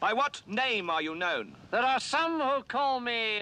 By what name are you known? There are some who call me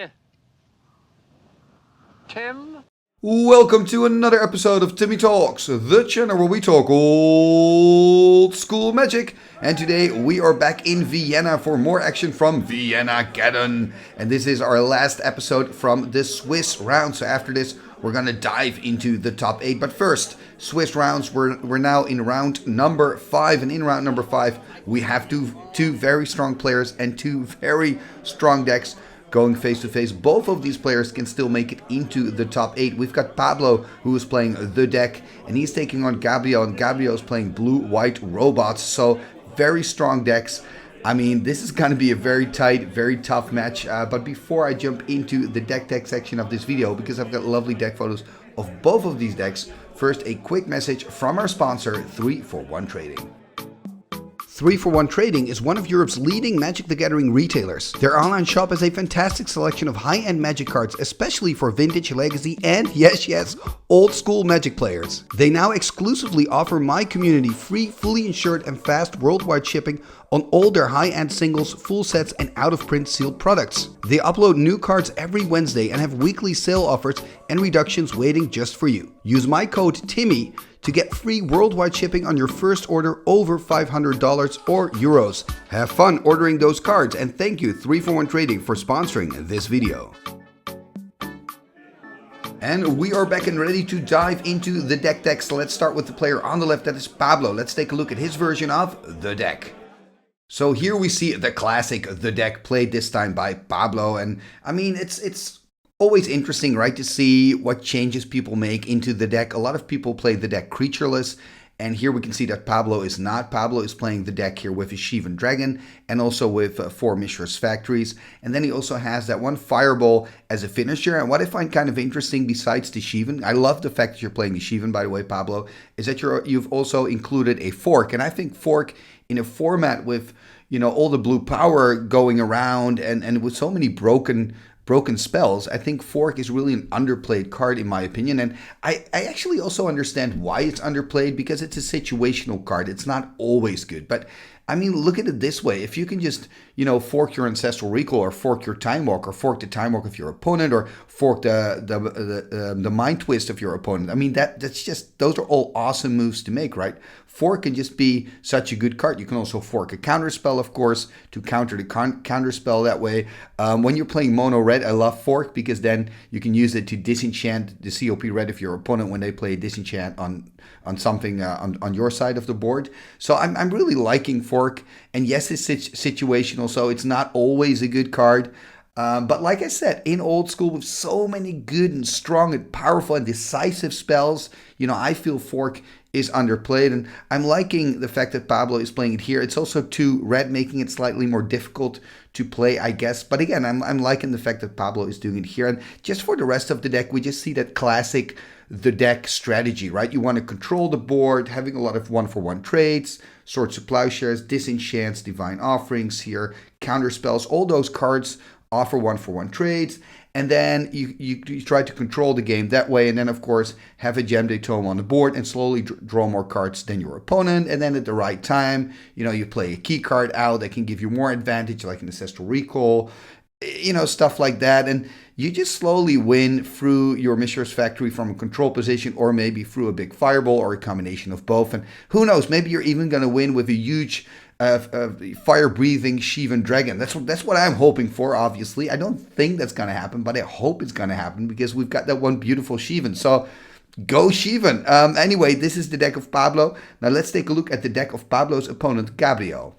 Tim. Welcome to another episode of Timmy Talks, the channel where we talk old school magic. And today we are back in Vienna for more action from Viennageddon. And this is our last episode from the Swiss round. So after this, we're gonna dive into the top 8. But first, Swiss rounds, we're now in round number 5. And in round number 5, we have two very strong players and two very strong decks going face to face. Both of these players can still make it into the top 8. We've got Pablo, who is playing the deck, and he's taking on Gabriel, and Gabriel is playing blue-white robots. So very strong decks. I mean, this is going to be a very tight, very tough match. But before I jump into the deck tech section of this video, because I've got lovely deck photos of both of these decks, first a quick message from our sponsor, 3for1 Trading. 3for1 Trading is one of Europe's leading Magic the Gathering retailers. Their online shop has a fantastic selection of high-end Magic cards, especially for vintage, legacy, and yes, old school Magic players. They now exclusively offer my community free, fully insured, and fast worldwide shipping on all their high-end singles, full sets, and out-of-print sealed products. They upload new cards every Wednesday and have weekly sale offers and reductions waiting just for you. Use my code TIMMY to get free worldwide shipping on your first order over $500 or euros. Have fun ordering those cards, and thank you 3for1 Trading for sponsoring this video. And we are back and ready to dive into the deck tech. So let's start with the player on the left, that is Pablo. Let's take a look at his version of the deck. So here we see the classic The Deck played this time by Pablo, and I mean it's always interesting, right, to see what changes people make into the deck. A lot of people play the deck creatureless, and here we can see that Pablo is not. Pablo is playing the deck here with his Shivan Dragon and also with 4 Mishra's Factories. And then he also has that one Fireball as a finisher. And what I find kind of interesting besides the Shivan, I love the fact that you're playing the Shivan, by the way, Pablo, is that you've also included a Fork. And I think Fork in a format with, all the blue power going around and with so many broken spells, I think Fork is really an underplayed card in my opinion. And I actually also understand why it's underplayed, because it's a situational card. It's not always good. But I mean, look at it this way. If you can just, fork your Ancestral Recall, or fork your Time Walk, or fork the Time Walk of your opponent, or fork the Mind Twist of your opponent. I mean, that's just, those are all awesome moves to make, right? Fork can just be such a good card. You can also fork a counterspell, of course, to counter the counterspell that way. When you're playing mono red, I love Fork, because then you can use it to disenchant the COP red of your opponent when they play a disenchant on something on your side of the board. So I'm really liking Fork. And yes, it's situational, so it's not always a good card. But like I said, in old school, with so many good and strong and powerful and decisive spells, I feel Fork is underplayed, and I'm liking the fact that Pablo is playing it here. It's also 2 red, making it slightly more difficult to play, I guess. But again, I'm liking the fact that Pablo is doing it here. And just for the rest of the deck, we just see that classic the deck strategy, right? You want to control the board, having a lot of 1-for-1 trades, Swords to Plowshares, Disenchants, Divine Offerings here, counter spells. All those cards offer 1-for-1 trades. And then you try to control the game that way. And then, of course, have a Gem Day Tome on the board and slowly draw more cards than your opponent. And then at the right time, you play a key card out that can give you more advantage, like an Ancestral Recall, stuff like that. And you just slowly win through your Mishra's Factory from a control position, or maybe through a big Fireball, or a combination of both. And who knows, maybe you're even going to win with a huge fire-breathing Shivan Dragon. That's what I'm hoping for, obviously. I don't think that's going to happen, but I hope it's going to happen, because we've got that one beautiful Shivan. So go Shivan. Anyway, this is the deck of Pablo. Now let's take a look at the deck of Pablo's opponent, Gabriel.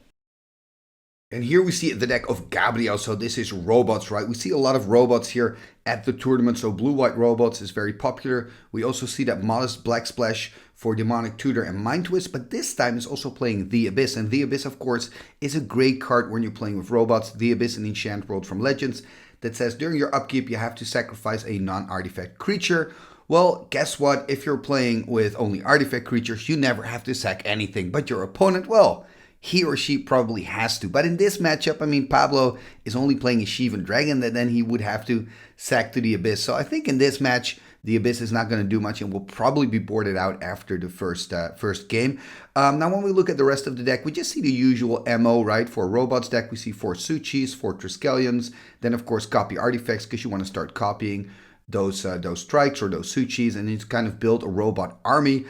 And here we see the deck of Gabriel. So this is robots, right? We see a lot of robots here at the tournament. So blue-white robots is very popular. We also see that Modest Black Splash for Demonic Tutor and Mind Twist, but this time is also playing The Abyss. And The Abyss, of course, is a great card when you're playing with robots. The Abyss, an enchant world from Legends that says during your upkeep you have to sacrifice a non-artifact creature. Well, guess what? If you're playing with only artifact creatures, you never have to sack anything. But your opponent, well, he or she probably has to. But in this matchup, I mean, Pablo is only playing a Shivan Dragon that then he would have to sack to the Abyss. So I think in this match, the Abyss is not going to do much and will probably be boarded out after the first game. Now, when we look at the rest of the deck, we just see the usual MO, right? For a Robots deck, we see 4 Suchis, 4 Triskelions, then of course copy artifacts because you want to start copying those strikes or those Suchis, and it's kind of build a robot army.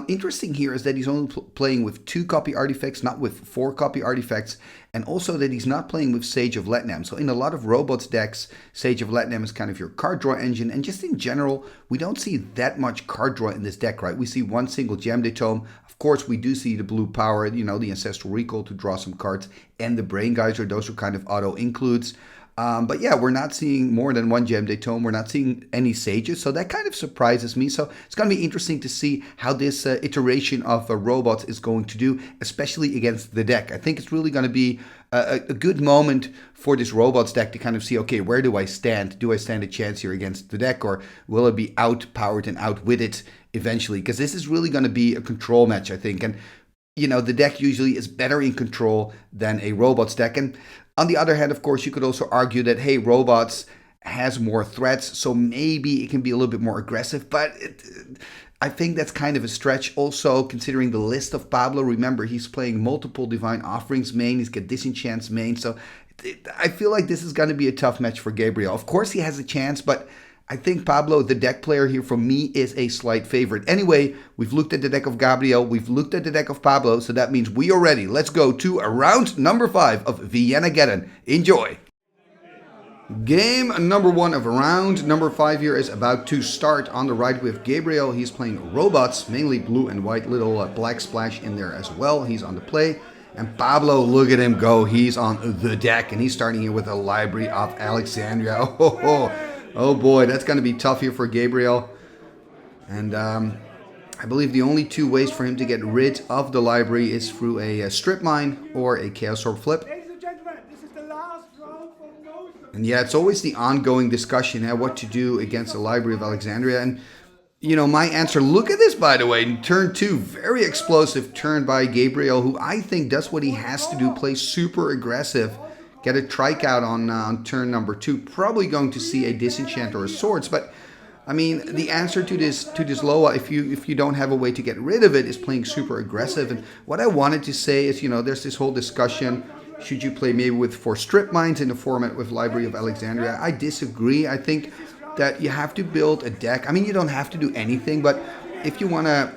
Interesting here is that he's only playing with 2 copy artifacts, not with 4 copy artifacts, and also that he's not playing with Sage of Letnam. So in a lot of Robots decks, Sage of Letnam is kind of your card draw engine, and just in general, we don't see that much card draw in this deck, right? We see one single Gem de Tome. Of course, we do see the blue power, you know, the Ancestral Recall to draw some cards, and the Brain Geyser. Those are kind of auto includes. But yeah, we're not seeing more than 1 Gem de Tome. We're not seeing any Sages, so that kind of surprises me. So it's going to be interesting to see how this iteration of Robots is going to do, especially against the deck. I think it's really going to be a good moment for this Robots deck to kind of see, okay, where do I stand? Do I stand a chance here against the deck, or will it be outpowered and outwitted eventually? Because this is really going to be a control match, I think. And, you know, the deck usually is better in control than a Robots deck. And on the other hand, of course, you could also argue that, hey, Robots has more threats, so maybe it can be a little bit more aggressive, but I think that's kind of a stretch. Also, considering the list of Pablo, remember, he's playing multiple Divine Offerings main, he's got Disenchants main, so I feel like this is going to be a tough match for Gabriel. Of course, he has a chance, but I think Pablo, the deck player here, for me, is a slight favorite. Anyway, we've looked at the deck of Gabriel, we've looked at the deck of Pablo, so that means we are ready. Let's go to round number 5 of Viennageddon. Enjoy! Game number 1 of round number 5 here is about to start. On the right with Gabriel, he's playing Robots, mainly blue and white, little black splash in there as well. He's on the play. And Pablo, look at him go. He's on the deck, and he's starting here with a Library of Alexandria. Oh boy, that's going to be tough here for Gabriel. And I believe the only 2 ways for him to get rid of the library is through a Strip Mine or a Chaos Orb flip. Ladies and gentlemen, this is the last round for most of And yeah, it's always the ongoing discussion, what to do against the Library of Alexandria. And, you know, my answer, look at this, by the way, turn 2, very explosive turn by Gabriel, who I think does what he has to do, play super aggressive. Get a trike out on turn number 2. Probably going to see a Disenchant or a Swords, but I mean the answer to this Loa, if you don't have a way to get rid of it, is playing super aggressive. And what I wanted to say is, you know, there's this whole discussion: should you play maybe with 4 Strip Mines in the format with Library of Alexandria? I disagree. I think that you have to build a deck. I mean, you don't have to do anything, but if you want to,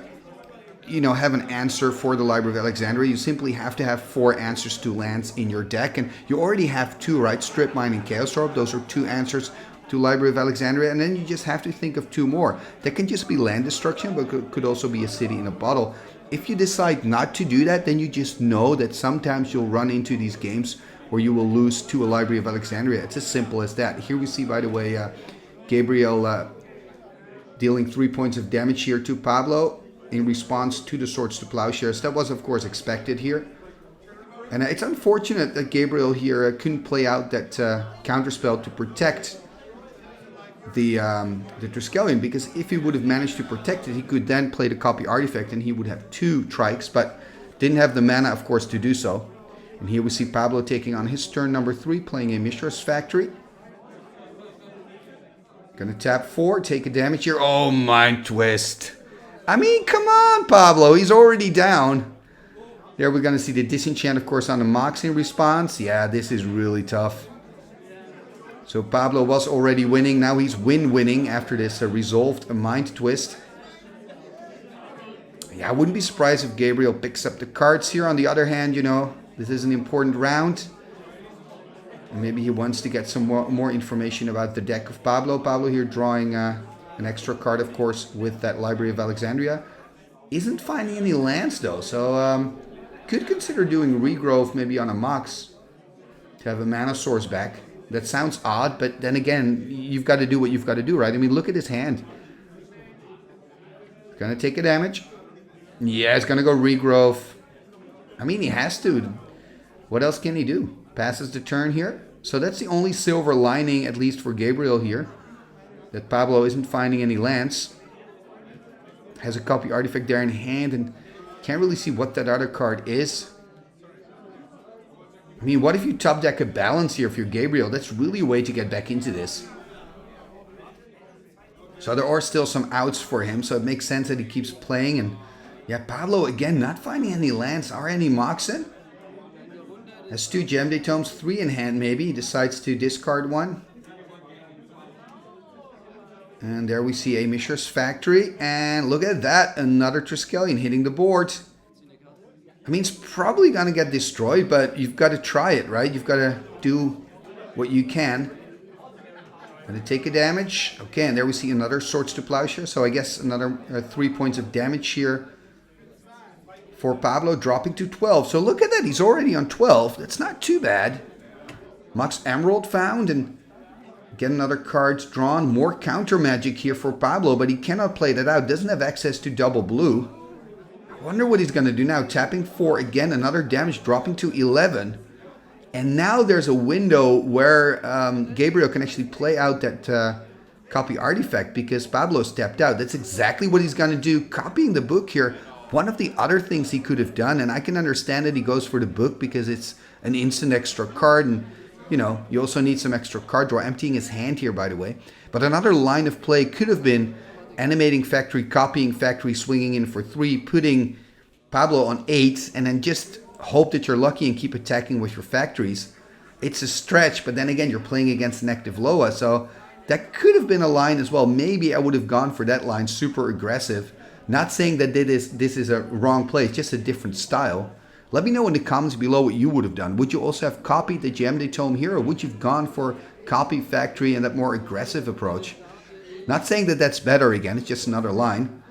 you know, have an answer for the Library of Alexandria, you simply have to have 4 answers to lands in your deck, and you already have 2, right? Strip Mine and Chaos Orb, those are 2 answers to Library of Alexandria, and then you just have to think of 2 more. That can just be land destruction, but could also be a city in a bottle. If you decide not to do that, then you just know that sometimes you'll run into these games where you will lose to a Library of Alexandria. It's as simple as that. Here we see, by the way, Gabriel dealing 3 points of damage here to Pablo in response to the Swords to Plowshares. That was, of course, expected here. And it's unfortunate that Gabriel here couldn't play out that counterspell to protect the Triskelion, because if he would have managed to protect it, he could then play the copy artifact and he would have 2 trikes, but didn't have the mana, of course, to do so. And here we see Pablo taking on his turn number 3, playing a Mishra's Factory. Gonna tap 4, take a damage here. Oh, Mind Twist. I mean, come on, Pablo. He's already down. There we're going to see the Disenchant, of course, on the Mox in response. Yeah, this is really tough. So Pablo was already winning. Now he's winning after this resolved Mind Twist. Yeah, I wouldn't be surprised if Gabriel picks up the cards here. On the other hand, you know, this is an important round. And maybe he wants to get some more information about the deck of Pablo. Pablo here drawing an extra card, of course, with that Library of Alexandria. Isn't finding any lands, though, so could consider doing Regrowth maybe on a Mox to have a mana source back. That sounds odd, but then again, you've got to do what you've got to do, right? I mean, look at his hand. Gonna take a damage. Yeah, it's gonna go Regrowth. I mean, he has to. What else can he do? Passes the turn here. So that's the only silver lining, at least for Gabriel here, that Pablo isn't finding any lands. Has a copy artifact there in hand and can't really see what that other card is. I mean, what if you top deck a balance here if you're Gabriel? That's really a way to get back into this. So there are still some outs for him, so it makes sense that he keeps playing. And yeah, Pablo again not finding any lands or any Moxen. Has 2 Gem Day Tomes, 3 in hand maybe. He decides to discard one. And there we see a Mishra's Factory. And look at that, another Triskelion hitting the board. I mean, it's probably going to get destroyed, but you've got to try it, right? You've got to do what you can. Going to take a damage. Okay, and there we see another Swords to Plowshare. So I guess another 3 points of damage here for Pablo, dropping to 12. So look at that, he's already on 12. That's not too bad. Mox Emerald found, and get another card drawn. More counter magic here for Pablo, but he cannot play that out. Doesn't have access to double blue. I wonder what he's going to do now. Tapping 4 again, another damage, dropping to 11. And now there's a window where Gabriel can actually play out that copy artifact because Pablo stepped out. That's exactly what he's going to do. Copying the book here. One of the other things he could have done, and I can understand that he goes for the book because it's an instant extra card. And, you know, you also need some extra card draw. Emptying his hand here, by the way. But another line of play could have been animating Factory, copying Factory, swinging in for 3, putting Pablo on 8, and then just hope that you're lucky and keep attacking with your Factories. It's a stretch, but then again, you're playing against an active Loa, so that could have been a line as well. Maybe I would have gone for that line, super aggressive. Not saying that this is a wrong play, it's just a different style. Let me know in the comments below what you would have done. Would you also have copied the Gem Day Tome here, or would you have gone for copy Factory and that more aggressive approach? Not saying that that's better again, it's just another line.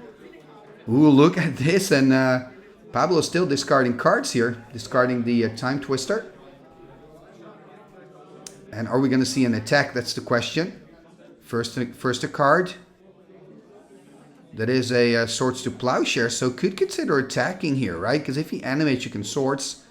Ooh, look at this, and Pablo's still discarding cards here. Discarding the Time Twister. And are we going to see an attack? That's the question. First a card. That is a Swords to Plowshare, so could consider attacking here, right? Because if he animates, you can Swords.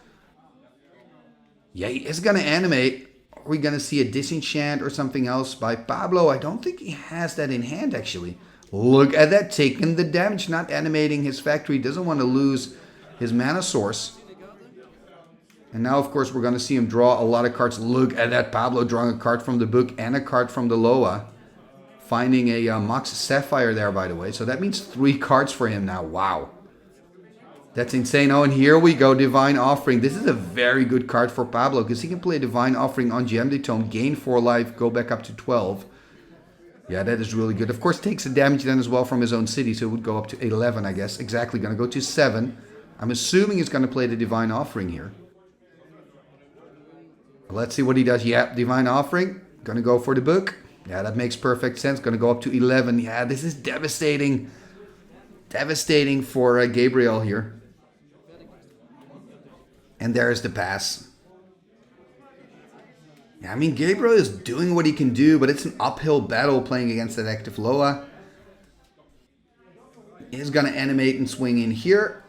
Yeah, he is going to animate. Are we going to see a Disenchant or something else by Pablo? I don't think he has that in hand, actually. Look at that, taking the damage, not animating his Factory. Doesn't want to lose his mana source. And now, of course, we're going to see him draw a lot of cards. Look at that, Pablo drawing a card from the book and a card from the Loa. Finding a Mox Sapphire there, by the way. So that means 3 cards for him now. Wow. That's insane. Oh, and here we go. Divine Offering. This is a very good card for Pablo because he can play Divine Offering on Gem Day Tome, gain 4 life, go back up to 12. Yeah, that is really good. Of course, takes the damage then as well from his own city, so it would go up to 11, I guess. Exactly, going to go to 7. I'm assuming he's going to play the Divine Offering here. Let's see what he does. Yeah, Divine Offering. Going to go for the book. Yeah, that makes perfect sense. Going to go up to 11. Yeah, this is devastating. Devastating for Gabriel here. And there's the pass. Yeah, I mean, Gabriel is doing what he can do, but it's an uphill battle playing against that active Loa. He's going to animate and swing in here.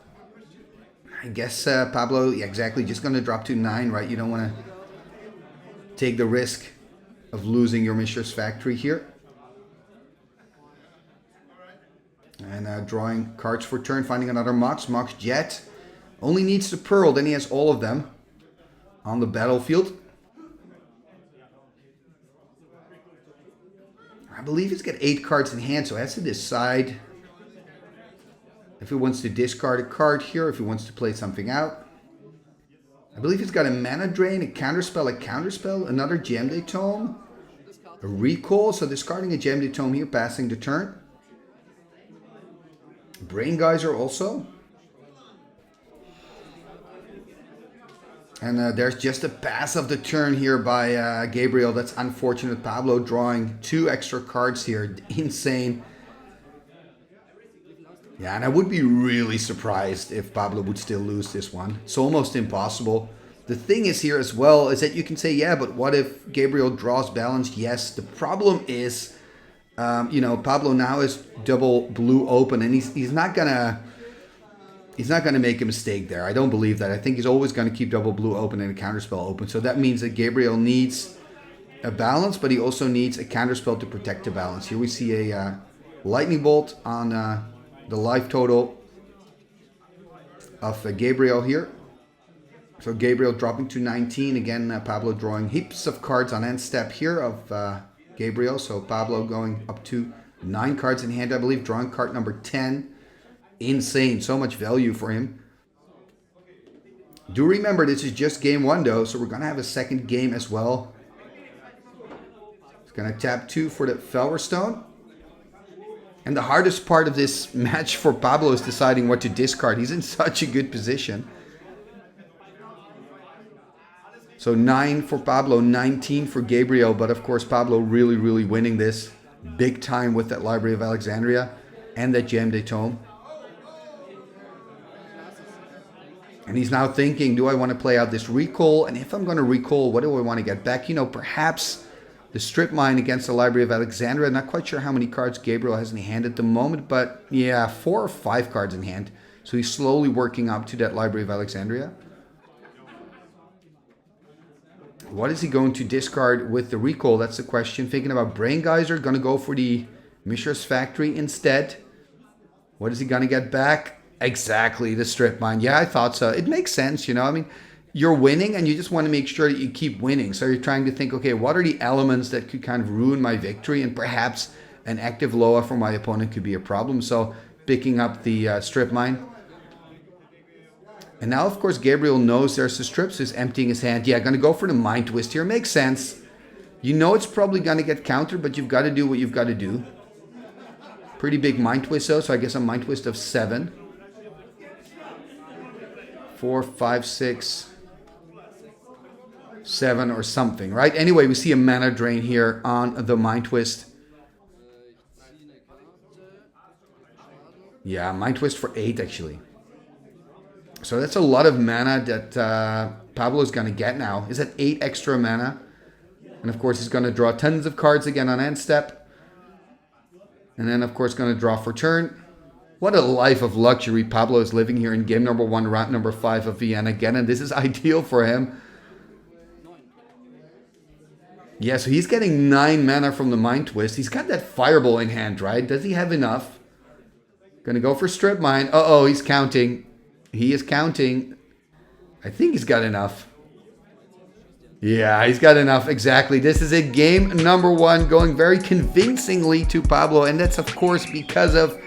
I guess Pablo, yeah, exactly, just going to drop to 9, right? You don't want to take the risk of losing your Mishra's Factory here. And drawing cards for turn, finding another Mox. Mox Jet. Only needs the Pearl, then he has all of them on the battlefield. I believe he's got 8 cards in hand, so he has to decide if he wants to discard a card here, if he wants to play something out. I believe he's got a Mana Drain, a Counterspell, another Gem Day Tome, a Recall, so discarding a Gem Day Tome here, passing the turn. Brain Geyser also. And there's just a pass of the turn here by Gabriel. That's unfortunate. Pablo drawing 2 extra cards here. Insane. Yeah, and I would be really surprised if Pablo would still lose this one. It's almost impossible. The thing is here as well is that you can say, yeah, but what if Gabriel draws balance? Yes, the problem is, you know, Pablo now is double blue open, and he's not gonna make a mistake there. I don't believe that. I think he's always going to keep double blue open and a counterspell open. So that means that Gabriel needs a balance, but he also needs a counterspell to protect the balance. Here we see a lightning bolt on the life total of Gabriel here. So Gabriel dropping to 19. Again, Pablo drawing heaps of cards on end step here of Gabriel. So Pablo going up to 9 cards in hand, I believe. Drawing card number 10. Insane. So much value for him. Do remember, this is just game 1 though, so we're going to have a second game as well. He's going to tap 2 for the Felwer Stone. And the hardest part of this match for Pablo is deciding what to discard. He's in such a good position. So 9 for Pablo, 19 for Gabriel. But of course, Pablo really, really winning this big time with that Library of Alexandria and that Gem de Tome. And he's now thinking, do I want to play out this recall? And if I'm going to recall, what do I want to get back? You know, perhaps the strip mine against the Library of Alexandria. Not quite sure how many cards Gabriel has in hand at the moment. But yeah, 4 or 5 cards in hand. So he's slowly working up to that Library of Alexandria. What is he going to discard with the recall? That's the question. Thinking about Brain Geyser. Going to go for the Mishra's Factory instead. What is he going to get back? Exactly, the strip mine. Yeah, I thought so. It makes sense, you know. I mean, you're winning and you just want to make sure that you keep winning. So you're trying to think, okay, what are the elements that could kind of ruin my victory? And perhaps an active Loa for my opponent could be a problem. So picking up the strip mine. And now, of course, Gabriel knows there's the strips. So he's emptying his hand. Yeah, going to go for the Mind Twist here. Makes sense. You know it's probably going to get countered, but you've got to do what you've got to do. Pretty big Mind Twist, though. So I guess a Mind Twist of 7. 4, 5, 6, 7 or something, right? Anyway, we see a mana drain here on the Mind Twist. Yeah, Mind Twist for 8 actually. So that's a lot of mana that Pablo's going to get now. Is that 8 extra mana? And of course, he's going to draw tons of cards again on end step. And then, of course, going to draw for turn. What a life of luxury Pablo is living here in game number 1, round number 5 of Viennageddon. This is ideal for him. Yeah, so he's getting 9 mana from the Mind Twist. He's got that Fireball in hand, right? Does he have enough? Gonna go for Strip Mine. Uh-oh, he's counting. He is counting. I think he's got enough. Yeah, he's got enough. Exactly. This is it. Game number 1 going very convincingly to Pablo. And that's, of course, because of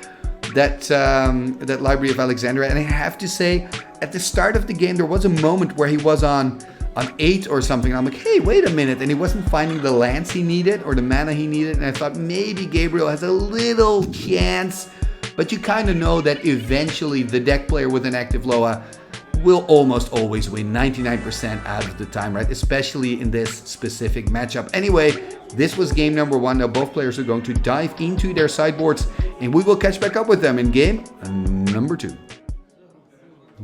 that Library of Alexandria. And I have to say, at the start of the game, there was a moment where he was on 8 or something. I'm like, hey, wait a minute. And he wasn't finding the lands he needed or the mana he needed. And I thought maybe Gabriel has a little chance. But you kind of know that eventually the deck player with an active Loa will almost always win 99% out of the time, right? Especially in this specific matchup. Anyway, this was game number 1. Now both players are going to dive into their sideboards and we will catch back up with them in game number 2.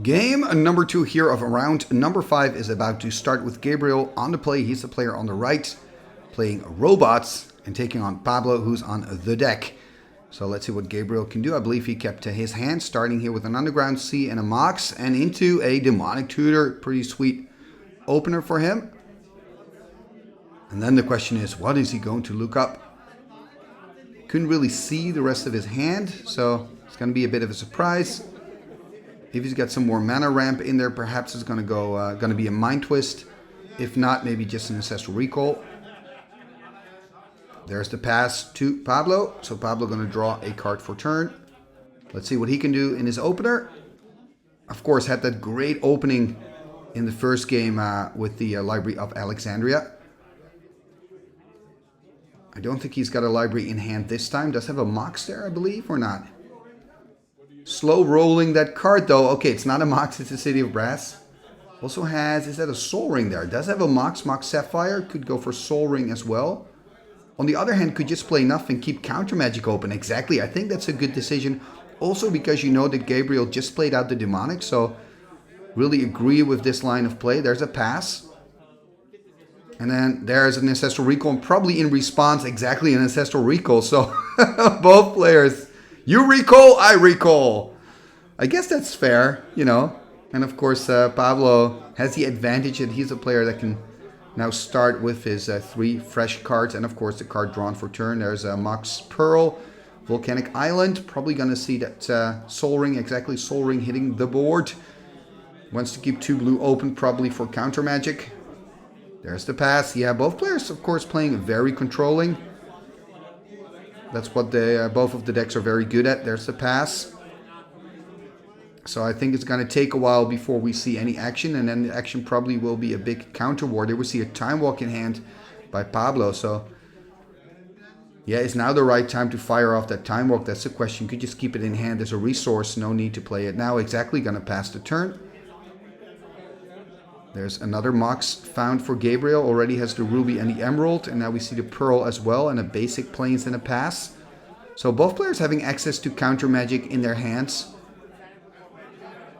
Game number 2 here of round number 5 is about to start with Gabriel on the play. He's the player on the right, playing robots and taking on Pablo, who's on the deck. So let's see what Gabriel can do. I believe he kept his hand, starting here with an Underground Sea and a Mox, and into a Demonic Tutor. Pretty sweet opener for him. And then the question is, what is he going to look up? Couldn't really see the rest of his hand, so it's going to be a bit of a surprise. If he's got some more mana ramp in there, perhaps it's going to be a Mind Twist. If not, maybe just an Ancestral Recall. There's the pass to Pablo. So Pablo going to draw a card for turn. Let's see what he can do in his opener. Of course, had that great opening in the first game with the Library of Alexandria. I don't think he's got a library in hand this time. Does have a Mox there, I believe, or not? Slow rolling that card, though. Okay, it's not a Mox, it's a City of Brass. Also has, is that a Soul Ring there? Does have a Mox Sapphire. Could go for Soul Ring as well. On the other hand, could just play nothing, keep Counter Magic open. Exactly, I think that's a good decision. Also because you know that Gabriel just played out the Demonic, so really agree with this line of play. There's a pass. And then there's an Ancestral Recall, and probably in response, exactly an Ancestral Recall. So both players, you recall, I recall. I guess that's fair, you know. And of course, Pablo has the advantage that he's a player that can now start with his 3 fresh cards. And of course, the card drawn for turn. There's a Mox Pearl, Volcanic Island. Probably going to see that Soul Ring, exactly Soul Ring hitting the board. Wants to keep 2 blue open, probably for Counter Magic. There's the pass. Yeah, both players, of course, playing very controlling. That's what both of the decks are very good at. There's the pass. So I think it's going to take a while before we see any action. And then the action probably will be a big counter war. There we see a Time Walk in hand by Pablo. So yeah, is now the right time to fire off that Time Walk? That's the question. You could just keep it in hand as a resource. No need to play it now. Exactly, going to pass the turn. There's another Mox found for Gabriel. Already has the Ruby and the Emerald. And now we see the Pearl as well. And a basic Plains and a pass. So both players having access to counter magic in their hands.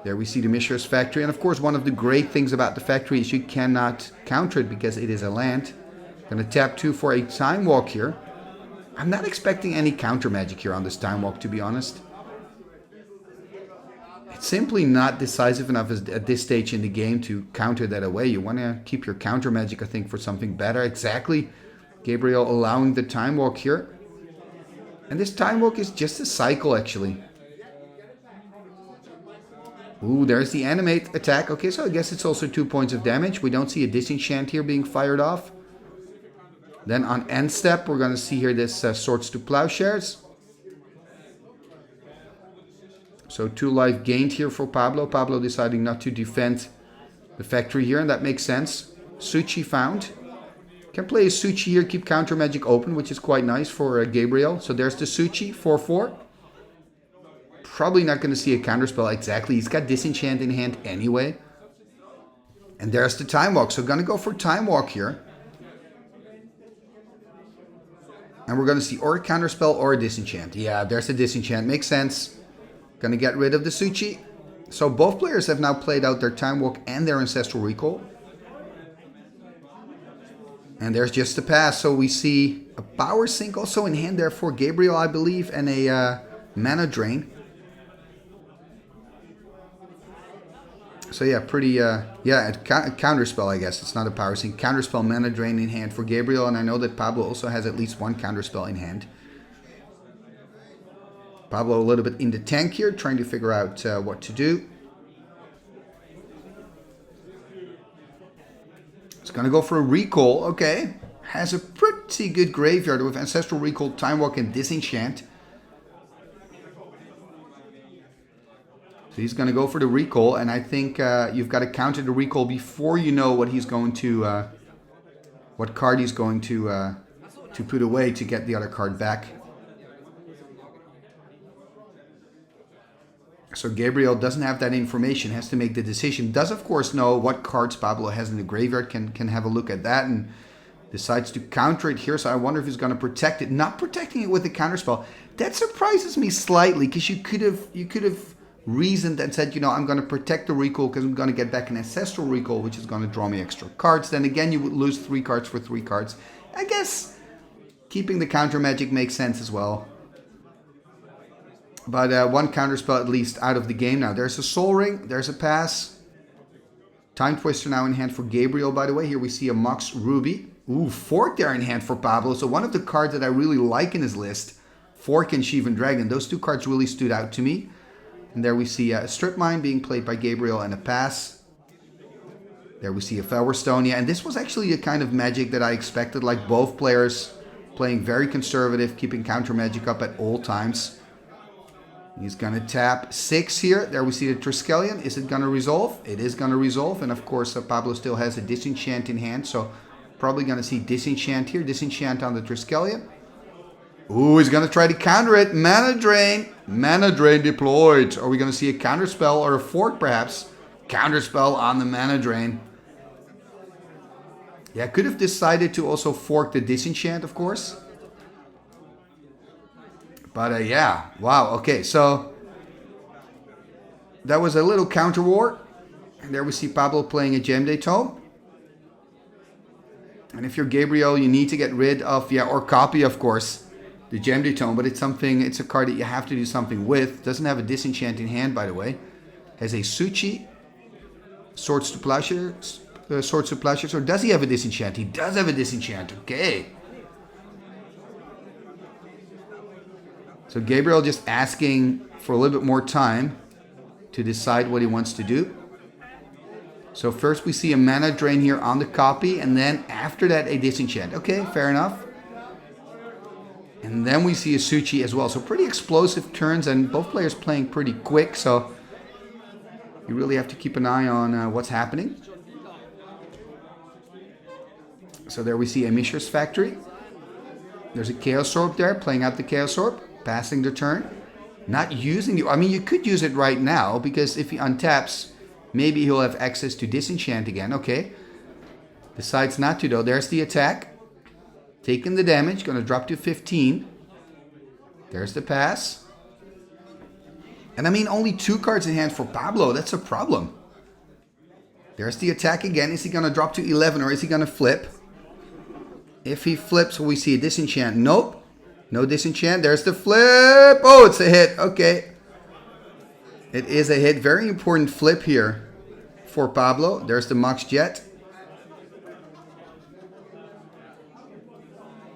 There we see the Mishra's Factory. And of course, one of the great things about the factory is you cannot counter it because it is a land. Gonna tap 2 for a Time Walk here. I'm not expecting any counter magic here on this Time Walk, to be honest. It's simply not decisive enough at this stage in the game to counter that away. You want to keep your counter magic, I think, for something better. Exactly. Gabriel allowing the Time Walk here. And this Time Walk is just a cycle, actually. Ooh, there's the animate attack. Okay, so I guess it's also 2 points of damage. We don't see a disenchant here being fired off. Then on end step, we're going to see here this Swords to Plowshares. So 2 life gained here for Pablo. Pablo deciding not to defend the factory here, and that makes sense. Suchi found. Can play a Suchi here, keep counter magic open, which is quite nice for Gabriel. So there's the Suchi, 4/4. Probably not going to see a counterspell exactly. He's got Disenchant in hand anyway. And there's the Time Walk. So going to go for Time Walk here. And we're going to see or a counterspell or a Disenchant. Yeah, there's the Disenchant. Makes sense. Going to get rid of the Suchi. So both players have now played out their Time Walk and their Ancestral Recall. And there's just the pass. So we see a Power Sink also in hand there for Gabriel, I believe. And a Mana Drain. So yeah, pretty, counterspell, I guess. It's not a Power Sink. Counterspell, Mana Drain in hand for Gabriel. And I know that Pablo also has at least one counterspell in hand. Pablo a little bit in the tank here, trying to figure out what to do. It's going to go for a Recall. Okay. Has a pretty good graveyard with Ancestral Recall, Time Walk, and Disenchant. So he's going to go for the Recall, and I think you've got to counter the Recall before you know what he's going to, what card he's going to put away to get the other card back. So Gabriel doesn't have that information, has to make the decision. Does of course know what cards Pablo has in the graveyard, can have a look at that and decides to counter it here. So I wonder if he's going to protect it. Not protecting it with the counterspell. That surprises me slightly because you could have reasoned and said, you know, I'm going to protect the Recall because I'm going to get back an Ancestral Recall, which is going to draw me extra cards. Then again, you would lose 3 cards for 3 cards. I guess keeping the counter magic makes sense as well. But one counterspell at least out of the game now. There's a Soul Ring. There's a pass. Time Twister now in hand for Gabriel, by the way. Here we see a Mox Ruby. Ooh, Fork there in hand for Pablo. So one of the cards that I really like in his list. Fork and Sheevan Dragon. Those 2 cards really stood out to me. And there we see a Strip Mine being played by Gabriel and a pass. There we see a Felwar Stone. Yeah, and this was actually a kind of magic that I expected. Like both players playing very conservative, keeping counter magic up at all times. He's going to tap 6 here. There we see the Triskelion. Is it going to resolve? It is going to resolve. And of course, Pablo still has a Disenchant in hand. So probably going to see Disenchant here. Disenchant on the Triskelion. Ooh, he's going to try to counter it. Mana Drain. Mana Drain deployed. Are we going to see a counterspell or a Fork perhaps? Counterspell on the Mana Drain. Yeah, could have decided to also fork the Disenchant, of course. But yeah, wow, okay, so that was a little counter war. And there we see Pablo playing a Gem Day Tome. And if you're Gabriel, you need to get rid of, or copy, of course, the Gem Day Tome. But it's a card that you have to do something with. Doesn't have a Disenchant in hand, by the way. Has a Suchi, Swords to Plowshares, or does he have a Disenchant? He does have a Disenchant, okay. So Gabriel just asking for a little bit more time to decide what he wants to do. So first we see a Mana Drain here on the copy, and then after that a Disenchant. Okay, fair enough. And then we see a Suchi as well. So pretty explosive turns, and both players playing pretty quick. So you really have to keep an eye on what's happening. So there we see a Mishra's Factory. There's a Chaos Orb there, playing out the Chaos Orb, passing the turn. Not using the... I mean, you could use it right now, because if he untaps, maybe he'll have access to Disenchant again. Okay. Decides not to, though. There's the attack. Taking the damage, going to drop to 15. There's the pass. And I mean, only 2 cards in hand for Pablo. That's a problem. There's the attack again. Is he going to drop to 11 or is he going to flip? If he flips, will we see a Disenchant? Nope. No Disenchant. There's the flip. Oh, it's a hit. Okay. It is a hit. Very important flip here for Pablo. There's the Mox Jet.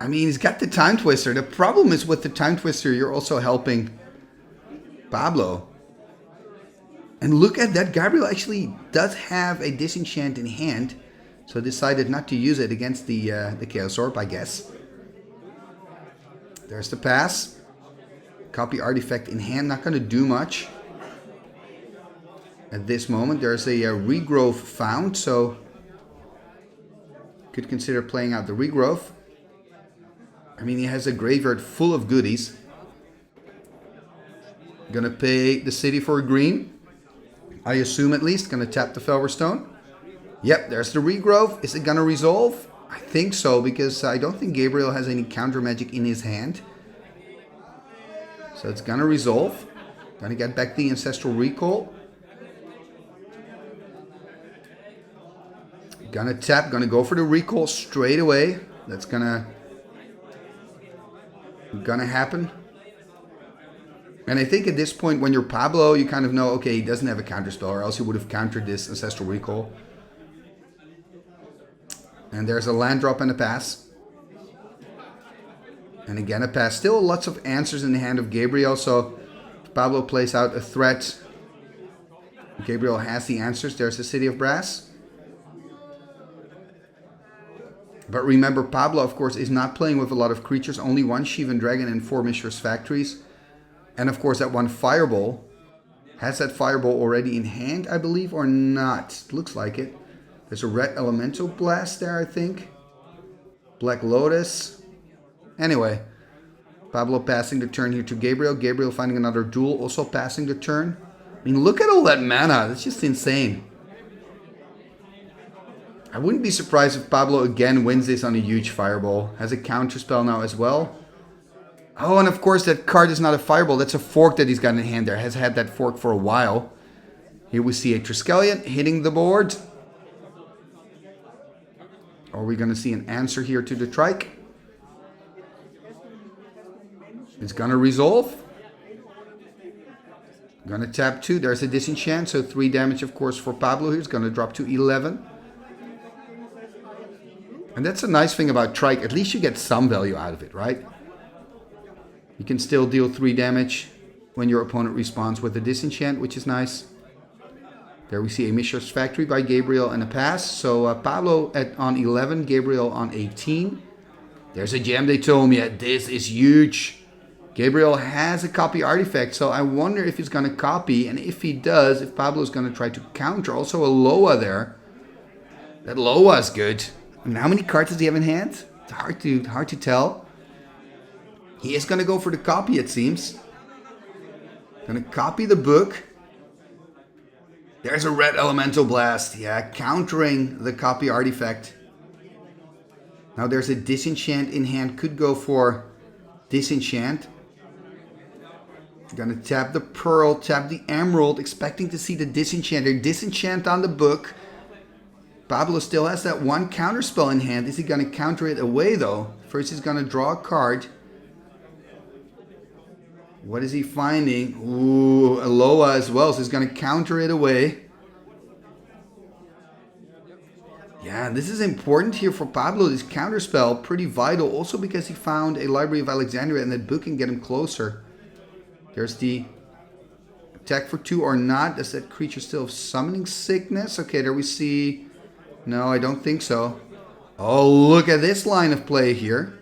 I mean, he's got the Time Twister. The problem is with the Time Twister, you're also helping Pablo. And look at that. Gabriel actually does have a Disenchant in hand. So decided not to use it against the Chaos Orb, I guess. There's the pass. Copy Artifact in hand. Not going to do much. At this moment, there's a Regrowth found. So could consider playing out the Regrowth. I mean, he has a graveyard full of goodies. Gonna pay the city for a green. I assume at least. Gonna tap the Felver Stone. Yep, there's the Regrowth. Is it gonna resolve? I think so, because I don't think Gabriel has any counter magic in his hand. So it's gonna resolve. Gonna get back the Ancestral Recall. Gonna tap, gonna go for the Recall straight away. That's gonna happen. And I think at this point, when you're Pablo, you kind of know, okay, he doesn't have a counterspell, or else he would have countered this Ancestral Recall. And there's a land drop and a pass. And again a pass. Still lots of answers in the hand of Gabriel, so Pablo plays out a threat. Gabriel has the answers. There's the City of Brass. But remember, Pablo, of course, is not playing with a lot of creatures. Only 1 Shivan Dragon and 4 Mishra's Factories. And, of course, that 1 Fireball. Has that Fireball already in hand, I believe, or not? Looks like it. There's a Red Elemental Blast there, I think. Black Lotus. Anyway, Pablo passing the turn here to Gabriel. Gabriel finding another duel, also passing the turn. I mean, look at all that mana. That's just insane. I wouldn't be surprised if Pablo again wins this on a huge Fireball. Has a counterspell now as well. Oh, and of course that card is not a Fireball. That's a fork that he's got in hand there. Has had that fork for a while. Here we see a Triskelion hitting the board. Are we going to see an answer here to the Trike? It's going to resolve. Going to tap 2. There's a Disenchant. So 3 damage, of course, for Pablo here. It's going to drop to 11. And that's a nice thing about Trike. At least you get some value out of it, right? You can still deal 3 damage when your opponent responds with a Disenchant, which is nice. There we see a Mishra's Factory by Gabriel and a pass. So Pablo on 11, Gabriel on 18. There's a gem they told me. This is huge. Gabriel has a copy artifact, so I wonder if he's going to copy. And if he does, if Pablo's going to try to counter. Also a Loa there. That Loa is good. I mean, how many cards does he have in hand? It's hard to tell. He is going to go for the copy, it seems. Going to copy the book. There's a Red Elemental Blast. Yeah, countering the copy artifact. Now there's a Disenchant in hand. Could go for Disenchant. Going to tap the Pearl, tap the Emerald. Expecting to see the Disenchanter. Disenchant on the book. Pablo still has that 1 counterspell in hand. Is he going to counter it away, though? First, he's going to draw a card. What is he finding? Ooh, a Loa as well. So he's going to counter it away. Yeah, this is important here for Pablo. This counterspell, pretty vital. Also because he found a Library of Alexandria and that book can get him closer. There's the attack for 2 or not. Does that creature still have Summoning Sickness? Okay, there we see... No, I don't think so. Oh, look at this line of play here.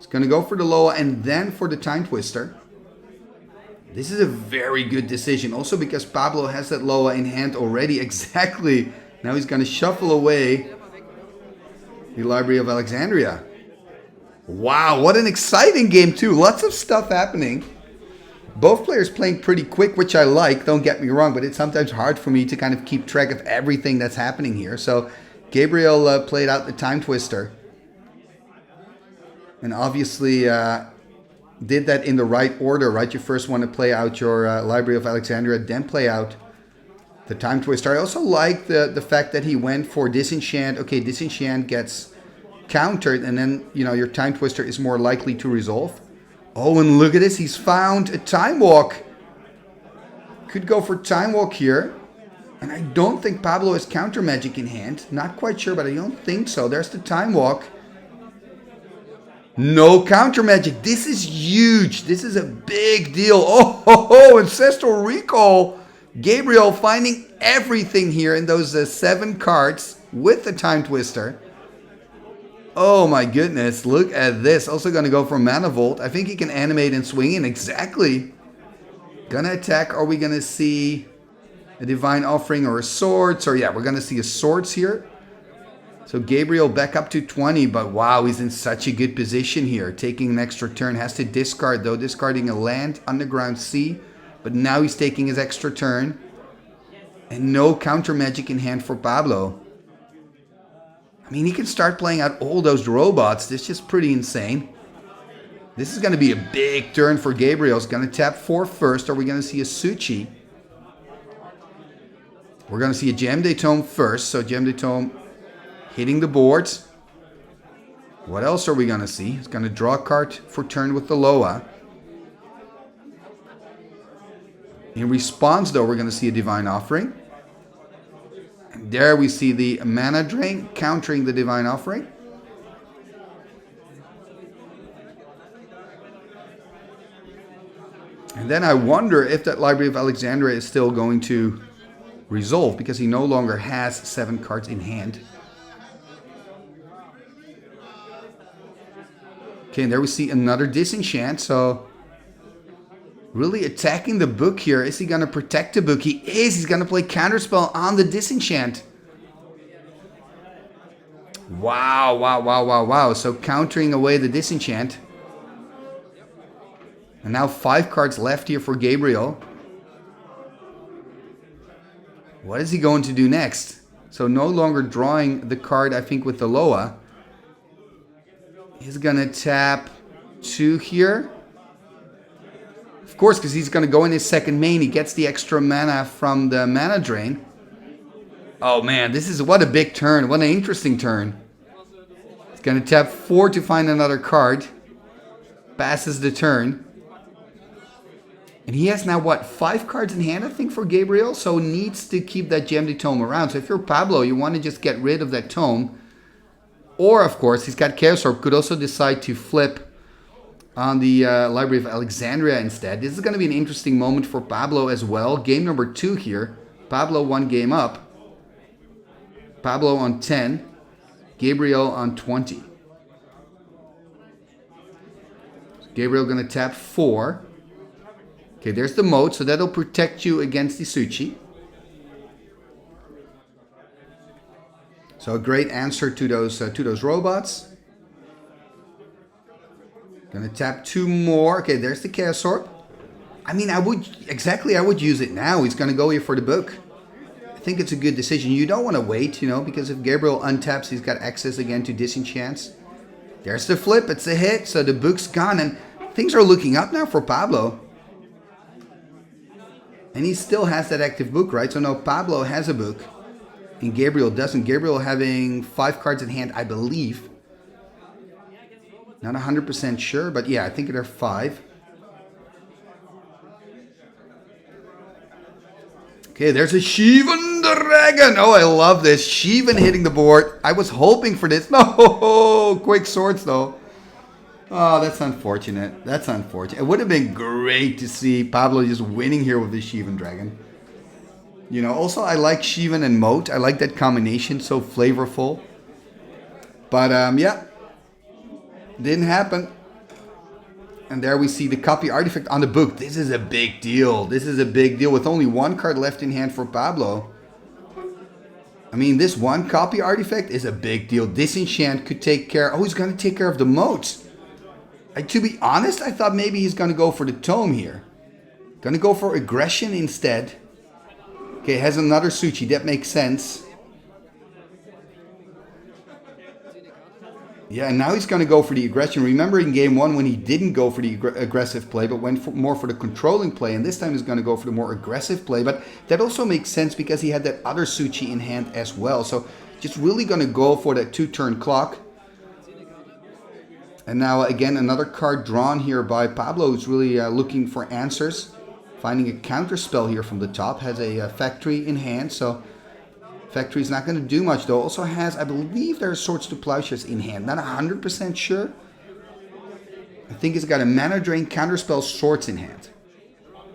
He's going to go for the Loa and then for the Time Twister. This is a very good decision. Also because Pablo has that Loa in hand already. Exactly. Now he's going to shuffle away the Library of Alexandria. Wow, what an exciting game too. Lots of stuff happening. Both players playing pretty quick, which I like. Don't get me wrong, but it's sometimes hard for me to kind of keep track of everything that's happening here. So Gabriel played out the Time Twister. And obviously did that in the right order, right? You first want to play out your Library of Alexandria, then play out the Time Twister. I also like the fact that he went for Disenchant. Okay, Disenchant gets countered, and then, you know, your Time Twister is more likely to resolve. Oh, and look at this. He's found a Time Walk. Could go for Time Walk here. And I don't think Pablo has Counter Magic in hand. Not quite sure, but I don't think so. There's the Time Walk. No Counter Magic. This is huge. This is a big deal. Oh, ho, ho, Ancestral Recall. Gabriel finding everything here in those 7 cards with the Time Twister. Oh my goodness, look at this. Also going to go for Mana Vault. I think he can animate and swing in. Exactly. Gonna attack. Are we going to see a Divine Offering or a Swords? Or yeah, we're going to see a Swords here. So Gabriel back up to 20, but wow, he's in such a good position here. Taking an extra turn, has to discard though, discarding a land, Underground Sea. But now he's taking his extra turn. And no Counter Magic in hand for Pablo. I mean, he can start playing out all those robots. This is just pretty insane. This is going to be a big turn for Gabriel. He's going to tap 4 first. Are we going to see a Suchi? We're going to see a Gem de Tome first. So Gem de Tome hitting the boards. What else are we going to see? He's going to draw a card for turn with the Loa. In response, though, we're going to see a Divine Offering. And there we see the Mana Drain countering the Divine Offering. And then I wonder if that Library of Alexandria is still going to resolve, because he no longer has 7 cards in hand. Okay, and there we see another Disenchant, so really attacking the book here. Is he going to protect the book? He is. He's going to play Counterspell on the Disenchant. Wow, wow, wow, wow, wow. So countering away the Disenchant. And now 5 cards left here for Gabriel. What is he going to do next? So no longer drawing the card, I think, with the Loa. He's going to tap 2 here. Of course, because he's going to go in his second main. He gets the extra mana from the Mana Drain. Oh man, this is what a big turn. What an interesting turn. He's going to tap 4 to find another card. Passes the turn. And he has now, what, 5 cards in hand, I think, for Gabriel? So needs to keep that Gem de Tome around. So if you're Pablo, you want to just get rid of that Tome. Or, of course, he's got Chaos Orb. Could also decide to flip on the Library of Alexandria instead. This is going to be an interesting moment for Pablo as well. Game number 2 here. Pablo 1 game up. Pablo on 10. Gabriel on 20. Gabriel going to tap 4. Okay, there's the mode, so that'll protect you against the Suchi. So a great answer to those robots. Gonna tap 2 more. Okay, there's the Chaos Orb. I mean, I would use it now. He's gonna go here for the book. I think it's a good decision. You don't want to wait, you know, because if Gabriel untaps, he's got access again to Disenchants. There's the flip. It's a hit, so the book's gone, and things are looking up now for Pablo. And he still has that active book, right? So no, Pablo has a book, and Gabriel doesn't. Gabriel having 5 cards in hand, I believe. Not 100% sure, but yeah, I think there are 5. Okay, there's a Shivan Dragon. Oh, I love this. Shivan hitting the board. I was hoping for this. No, quick swords though. Oh, that's unfortunate. That's unfortunate. It would have been great to see Pablo just winning here with the Shivan Dragon. You know, also I like Shivan and Moat. I like that combination, so flavorful. But yeah, didn't happen. And there we see the copy artifact on the book. This is a big deal. This is a big deal with only one card left in hand for Pablo. I mean, this one copy artifact is a big deal. Disenchant could take care... Oh, he's going to take care of the moat. To be honest, I thought maybe he's going to go for the tome here. Going to go for aggression instead. Okay, has another Suchi. That makes sense. Yeah, and now he's going to go for the aggression. Remember in game 1 when he didn't go for the aggressive play, but went more for the controlling play. And this time he's going to go for the more aggressive play. But that also makes sense because he had that other Suchi in hand as well. So just really going to go for that 2-turn clock. And now again, another card drawn here by Pablo, who's really looking for answers. Finding a counter spell here from the top. Has a factory in hand, so... Factory is not going to do much though. Also has, I believe there are Swords to Plowshares in hand. Not 100% sure. I think it's got a Mana Drain, Counterspell, Swords in hand.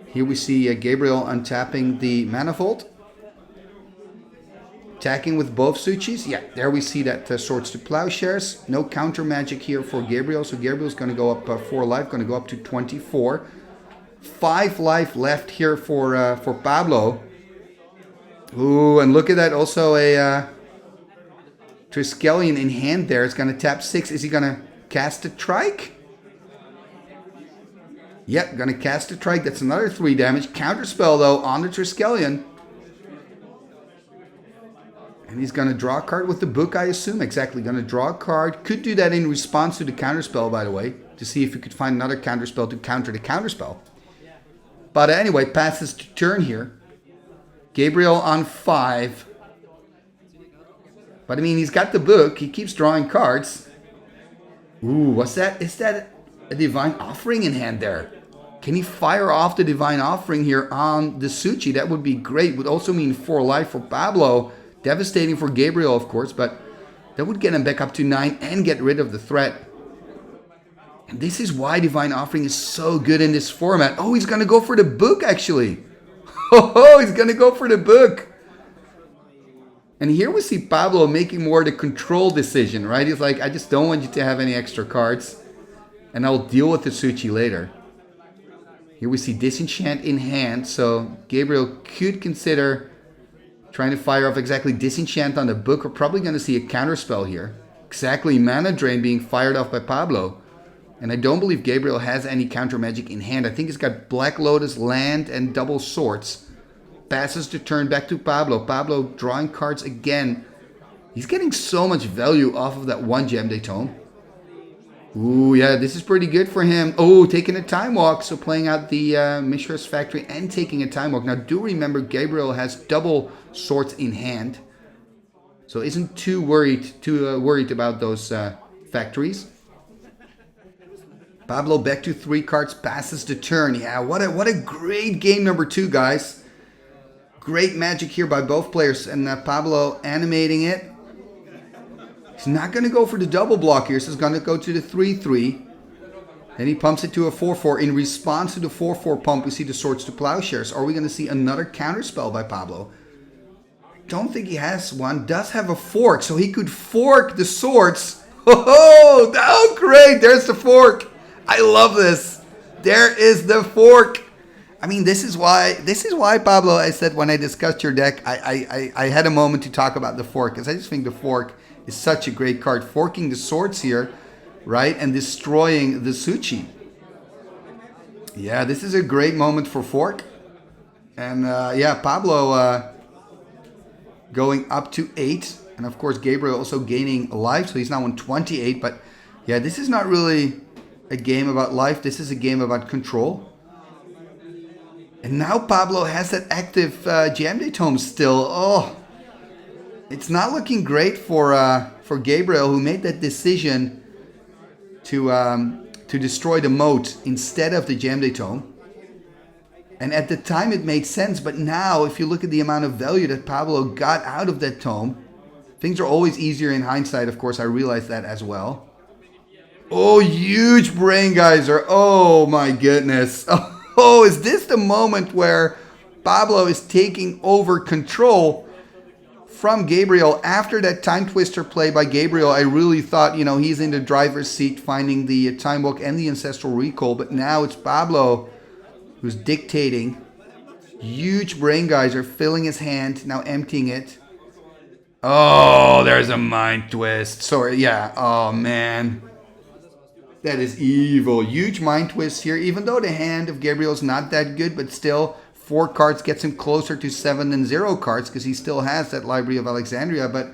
Here we see Gabriel untapping the Manifold. Attacking with both Suchis. Yeah, there we see that Swords to Plowshares. No counter magic here for Gabriel. So Gabriel's going to go up 4 life. Going to go up to 24. 5 life left here for Pablo. Ooh, and look at that. Also a Triskelion in hand there. It's going to tap 6. Is he going to cast a Trike? Yep, going to cast a Trike. That's another 3 damage. Counterspell, though, on the Triskelion. And he's going to draw a card with the book, I assume. Exactly, going to draw a card. Could do that in response to the Counterspell, by the way. To see if he could find another Counterspell to counter the Counterspell. But anyway, passes to turn here. Gabriel on 5. But I mean, he's got the book. He keeps drawing cards. Ooh, what's that? Is that a Divine Offering in hand there? Can he fire off the Divine Offering here on the Suchi? That would be great. Would also mean 4 life for Pablo. Devastating for Gabriel, of course. But that would get him back up to 9 and get rid of the threat. And this is why Divine Offering is so good in this format. Oh, he's going to go for the book, actually. Oh, he's going to go for the book. And here we see Pablo making more the control decision, right? He's like, I just don't want you to have any extra cards. And I'll deal with the Suchi later. Here we see Disenchant in hand. So Gabriel could consider trying to fire off exactly Disenchant on the book. We're probably going to see a counterspell here. Exactly, Mana Drain being fired off by Pablo. And I don't believe Gabriel has any counter magic in hand. I think he's got Black Lotus, Land, and Double Swords. Passes the turn back to Pablo. Pablo drawing cards again. He's getting so much value off of that 1 Gem Tome. Ooh, yeah, this is pretty good for him. Oh, taking a Time Walk. So playing out the Mishra's Factory and taking a Time Walk. Now, do remember Gabriel has double swords in hand. So isn't too worried about those factories. Pablo back to 3 cards, passes the turn. Yeah, what a great game number 2, guys. Great magic here by both players. And Pablo animating it. He's not going to go for the double block here. So he's going to go to the 3-3. Then he pumps it to a 4-4. In response to the 4-4 pump, we see the Swords to Plowshares. Are we going to see another counterspell by Pablo? Don't think he has one. Does have a fork. So he could fork the swords. Oh, great. There's the fork. I love this. There is the fork. I mean, this is why Pablo, I said when I discussed your deck, I had a moment to talk about the fork, because I just think the fork is such a great card. Forking the swords here, right, and destroying the Suchi. Yeah, this is a great moment for fork. And yeah, Pablo going up to 8. And of course, Gabriel also gaining life, so he's now on 28. But yeah, this is not really a game about life. This is a game about control. And now Pablo has that active Jam Tome still. Oh, it's not looking great for Gabriel, who made that decision to destroy the moat instead of the Jam Tome. And at the time it made sense, but now if you look at the amount of value that Pablo got out of that tome, things are always easier in hindsight. Of course, I realize that as well. Oh, huge Brain Geyser. Oh my goodness. Oh, is this the moment where Pablo is taking over control from Gabriel. After that time twister play by Gabriel, I really thought, you know, he's in the driver's seat finding the time walk and the ancestral recall. But now it's Pablo who's dictating. Huge brain geyser filling his hand, now emptying it. Oh, there's a mind twist. Sorry, yeah. Oh, man. That is evil. Huge mind twist here. Even though the hand of Gabriel is not that good, but still 4 cards gets him closer to 7 than 0 cards because he still has that Library of Alexandria. But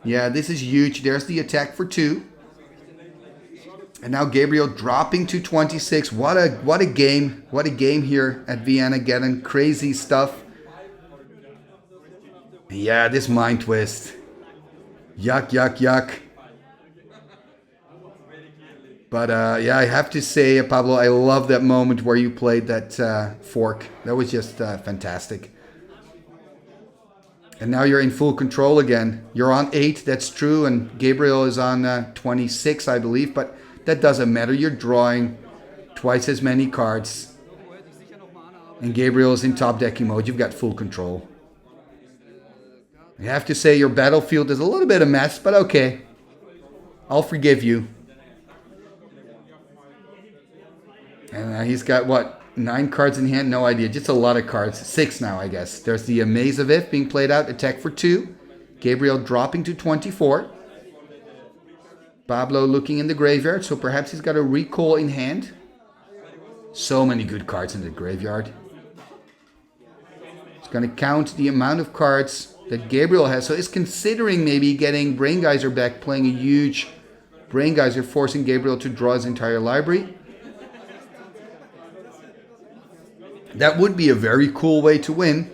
yeah, this is huge. There's the attack for 2. And now Gabriel dropping to 26. What a game. What a game here at Viennageddon. Crazy stuff. Yeah, this mind twist. Yuck, yuck, yuck. But yeah, I have to say, Pablo, I love that moment where you played that fork. That was just fantastic. And now you're in full control again. You're on 8, that's true. And Gabriel is on 26, I believe. But that doesn't matter. You're drawing twice as many cards. And Gabriel is in top decking mode. You've got full control. I have to say your battlefield is a little bit of a mess, but okay. I'll forgive you. And he's got, what, 9 cards in hand? No idea. Just a lot of cards. 6 now, I guess. There's the Maze of If being played out. Attack for 2. Gabriel dropping to 24. Pablo looking in the graveyard, so perhaps he's got a recall in hand. So many good cards in the graveyard. He's going to count the amount of cards that Gabriel has. So he's considering maybe getting Brain Geyser back, playing a huge Brain Geyser, forcing Gabriel to draw his entire library. That would be a very cool way to win.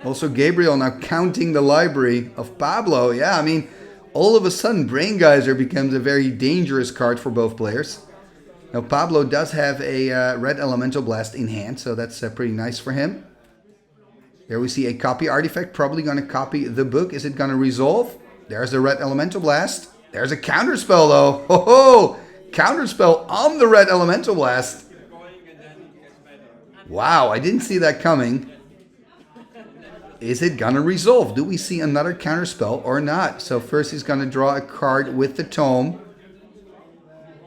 Also, Gabriel now counting the library of Pablo. Yeah, I mean, all of a sudden, Brain Geyser becomes a very dangerous card for both players. Now, Pablo does have a red Elemental Blast in hand, so that's pretty nice for him. There we see a copy artifact, probably going to copy the book. Is it going to resolve? There's the red Elemental Blast. There's a counterspell, though. Ho ho! Counterspell on the red Elemental Blast. Wow, I didn't see that coming. Is it going to resolve? Do we see another counterspell or not? So first he's going to draw a card with the tome.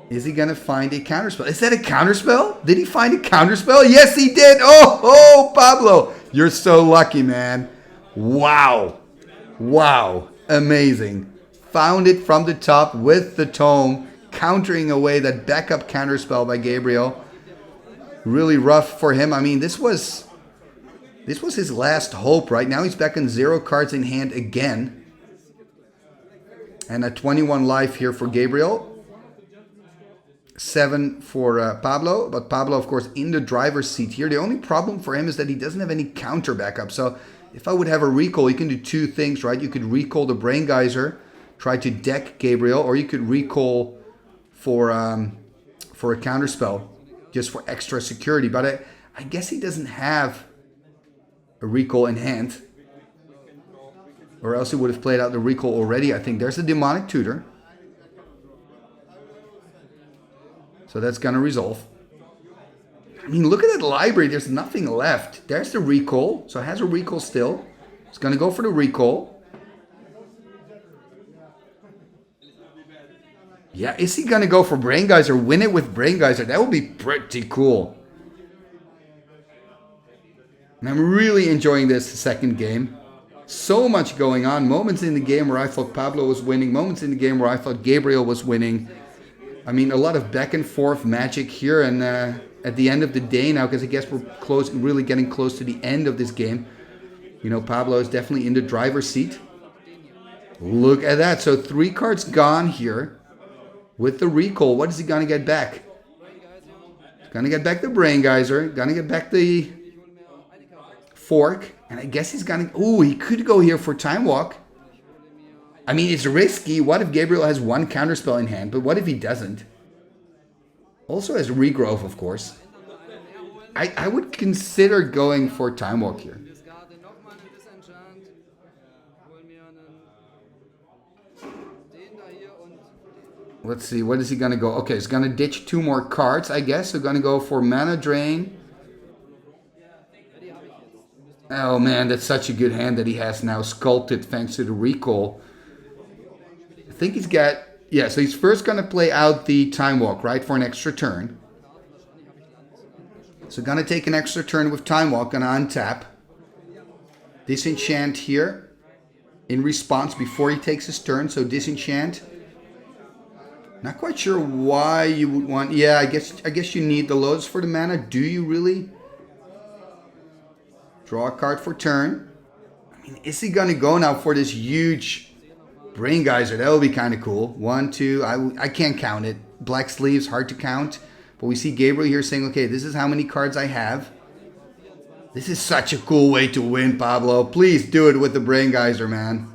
Is he going to find a counterspell? Is that a counterspell? Did he find a counterspell? Yes, he did. Oh, Pablo. You're so lucky, man. Wow. Wow. Amazing. Found it from the top with the tome, countering away that backup counterspell by Gabriel. Really rough for him. I mean, this was his last hope, right? Now he's back in 0 cards in hand again. And a 21 life here for Gabriel. 7 for Pablo. But Pablo, of course, in the driver's seat here. The only problem for him is that he doesn't have any counter backup. So if I would have a recall, you can do 2 things, right? You could recall the Brain Geyser, try to deck Gabriel, or you could recall for a counterspell, just for extra security. But I guess he doesn't have a recall in hand, or else he would have played out the recall already. I think there's a Demonic Tutor, so that's gonna resolve. I mean, look at that library. There's nothing left. There's the recall, so it has a recall still. It's gonna go for the recall. Yeah, is he gonna go for Brain Geyser? Win it with Brain Geyser? That would be pretty cool. And I'm really enjoying this second game. So much going on. Moments in the game where I thought Pablo was winning. Moments in the game where I thought Gabriel was winning. I mean, a lot of back and forth magic here. And at the end of the day now, because I guess we're really getting close to the end of this game. You know, Pablo is definitely in the driver's seat. Look at that. So 3 cards gone here. With the recall, what is he going to get back? He's going to get back the Brain Geyser. Going to get back the fork. And I guess he's going to... Ooh, he could go here for Time Walk. I mean, it's risky. What if Gabriel has 1 counterspell in hand? But what if he doesn't? Also has Regrowth, of course. I would consider going for Time Walk here. Let's see, what is he going to go? Okay, he's going to ditch 2 more cards, I guess. So going to go for Mana Drain. Oh man, that's such a good hand that he has now sculpted thanks to the recall. I think he's got... Yeah, so he's first going to play out the Time Walk, right, for an extra turn. So going to take an extra turn with Time Walk, going to untap. Disenchant here in response before he takes his turn. So disenchant. Not quite sure why you would want... Yeah, I guess you need the Lotus for the mana. Do you really? Draw a card for turn. I mean, is he going to go now for this huge Brain Geyser? That would be kind of cool. 1, 2, I can't count it. Black Sleeves, hard to count. But we see Gabriel here saying, okay, this is how many cards I have. This is such a cool way to win, Pablo. Please do it with the Brain Geyser, man.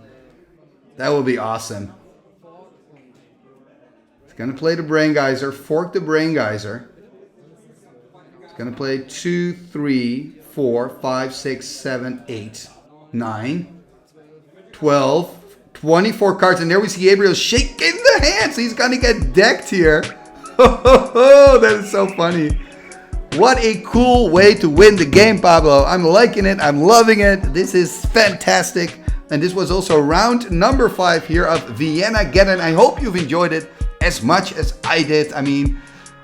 That would be awesome. He's going to play the Brain Geyser, fork the Brain Geyser. He's going to play 2, 3, 4, 5, 6, 7, 8, 9, 12, 24 cards. And there we see Gabriel shaking the hands. He's going to get decked here. That is so funny. What a cool way to win the game, Pablo. I'm liking it. I'm loving it. This is fantastic. And this was also round number 5 here of Viennageddon. I hope you've enjoyed it as much as I did. I mean,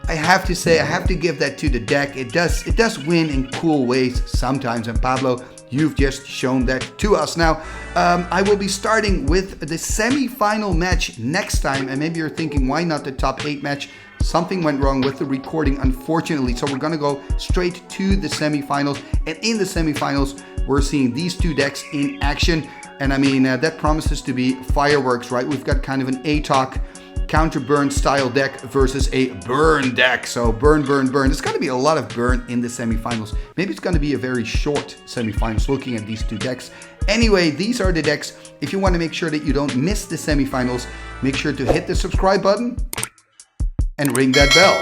I have to say, I have to give that to the deck. It does win in cool ways sometimes. And Pablo, you've just shown that to us. Now, I will be starting with the semi-final match next time. And maybe you're thinking, why not the top 8 match? Something went wrong with the recording, unfortunately. So we're going to go straight to the semi-finals. And in the semi-finals, we're seeing these two decks in action. And I mean, that promises to be fireworks, right? We've got kind of an ATOC counter burn style deck versus a burn deck. So burn, burn, burn. There's going to be a lot of burn in the semifinals. Maybe it's going to be a very short semifinals looking at these two decks. Anyway, these are the decks. If you want to make sure that you don't miss the semifinals, make sure to hit the subscribe button and ring that bell,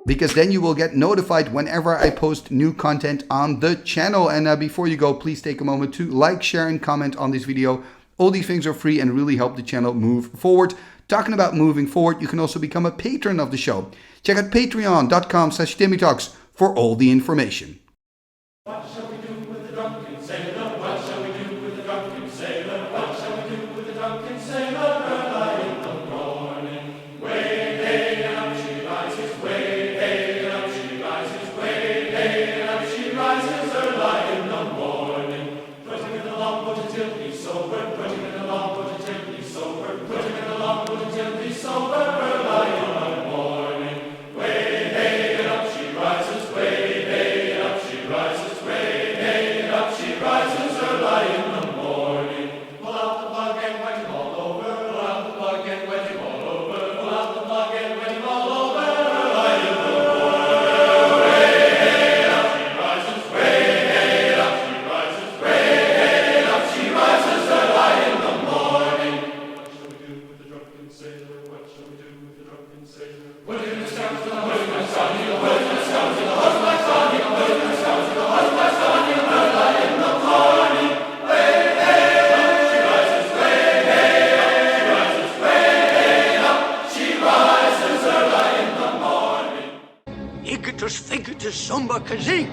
because then you will get notified whenever I post new content on the channel. And before you go, please take a moment to like, share, and comment on this video. All these things are free and really help the channel move forward. Talking about moving forward, you can also become a patron of the show. Check out patreon.com/TimmyTalks for all the information. What shall we do with the drunken sailor? What shall we do with the drunken sailor? What shall we do with the drunken sailor? Early in the morning, way hey and up she rises, way hey and up she rises, way hey and up she rises, early in the morning. Put him in the longboat until he's sober, put him in the longboat until he's sober, put him in the longboat until he's sober, early in the morning. Way hey and up she rises, way hey and up she rises, way hey and up she rises, early in the morning. Pull out the plug and wet him all over, pull out the plug and wet him all over, pull out the plug and wet him all over, early in the morning. Way hey and up she rises, way hey and up she rises, way hey and up she rises, early in the morning. What shall we do with the drunken sailor? What shall we do with the drunken sailor? Put him in the scouts in the host my son, put him in the scouts in the host my son, put him in the scouts in the host my son, early in the morning. Way hey up she rises, way hey up she rises, way hey up she rises, early in the morning. Igitus figitus sumba kazee.